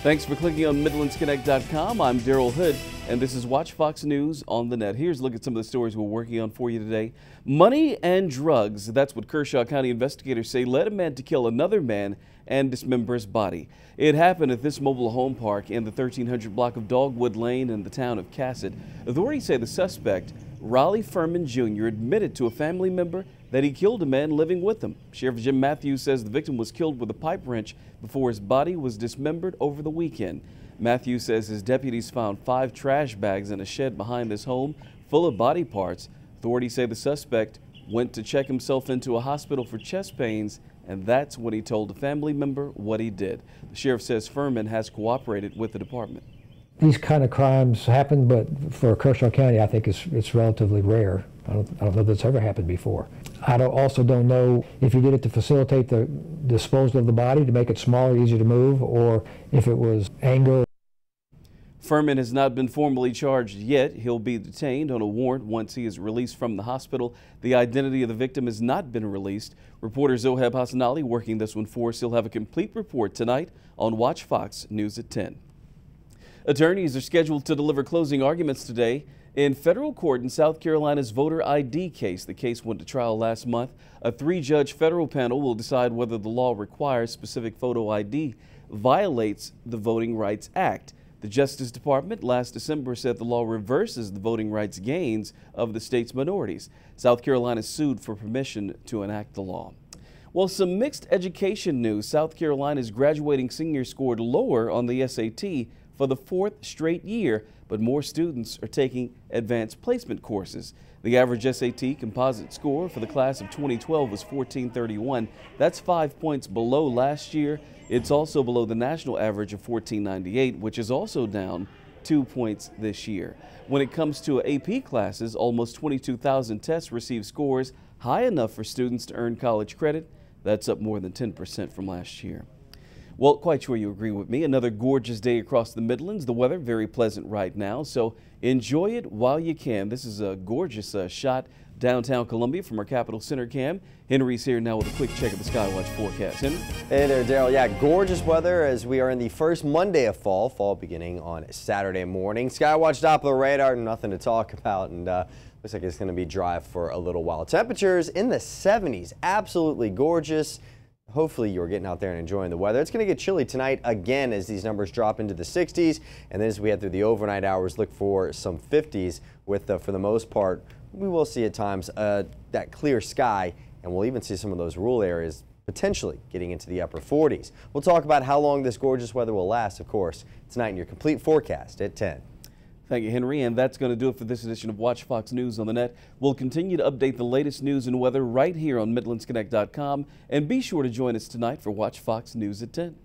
Thanks for clicking on MidlandsConnect.com. I'm Daryl Hood, and this is Watch Fox News on the net. Here's a look at some of the stories we're working on for you today. Money and drugs, that's what Kershaw County investigators say led a man to kill another man and dismember his body. It happened at this mobile home park in the 1300 block of Dogwood Lane in the town of CASSATT. Authorities say the suspect, Raleigh Furman Jr., admitted to a family member that he killed a man living with him. Sheriff Jim Matthews says the victim was killed with a pipe wrench before his body was dismembered over the weekend. Matthews says his deputies found 5 trash bags in a shed behind his home full of body parts. Authorities say the suspect went to check himself into a hospital for chest pains, and that's when he told a family member what he did. The sheriff says Furman has cooperated with the department. These kind of crimes happen, but for Kershaw County, I think it's relatively rare. I don't know that's ever happened before. I also don't know if he did it to facilitate the disposal of the body, to make it smaller, easier to move, or if it was anger. Furman has not been formally charged yet. He'll be detained on a warrant once he is released from the hospital. The identity of the victim has not been released. Reporter Zoheb Hassanali working this one for us. He'll have a complete report tonight on Watch Fox News at 10. Attorneys are scheduled to deliver closing arguments today in federal court in South Carolina's voter ID case. The case went to trial last month. A 3-judge federal panel will decide whether the law requires specific photo ID violates the Voting Rights Act. The Justice Department last December said the law reverses the voting rights gains of the state's minorities. South Carolina sued for permission to enact the law. Well, some mixed education news. South Carolina's graduating seniors scored lower on the SAT for the 4th straight year, but more students are taking advanced placement courses. The average SAT composite score for the class of 2012 was 1431. That's 5 points below last year. It's also below the national average of 1498, which is also down 2 points this year. When it comes to AP classes, almost 22,000 tests received scores high enough for students to earn college credit. That's up more than 10% from last year. Well, quite sure you agree with me. Another gorgeous day across the Midlands. The weather very pleasant right now, so enjoy it while you can. This is a gorgeous shot downtown Columbia from our Capitol Center cam. Henry's here now with a quick check of the Skywatch forecast. Henry? Hey there, Daryl. Yeah, gorgeous weather as we are in the first Monday of fall beginning on Saturday morning. Skywatch Doppler radar, nothing to talk about, and looks like it's going to be dry for a little while. Temperatures in the 70s, absolutely gorgeous. Hopefully you're getting out there and enjoying the weather. It's going to get chilly tonight again as these numbers drop into the 60s. And then as we head through the overnight hours, look for some 50s with, for the most part, we will see at times that clear sky, and we'll even see some of those rural areas potentially getting into the upper 40s. We'll talk about how long this gorgeous weather will last, of course, tonight in your complete forecast at 10. Thank you, Henry, and that's going to do it for this edition of Watch Fox News on the Net. We'll continue to update the latest news and weather right here on MidlandsConnect.com, and be sure to join us tonight for Watch Fox News at 10.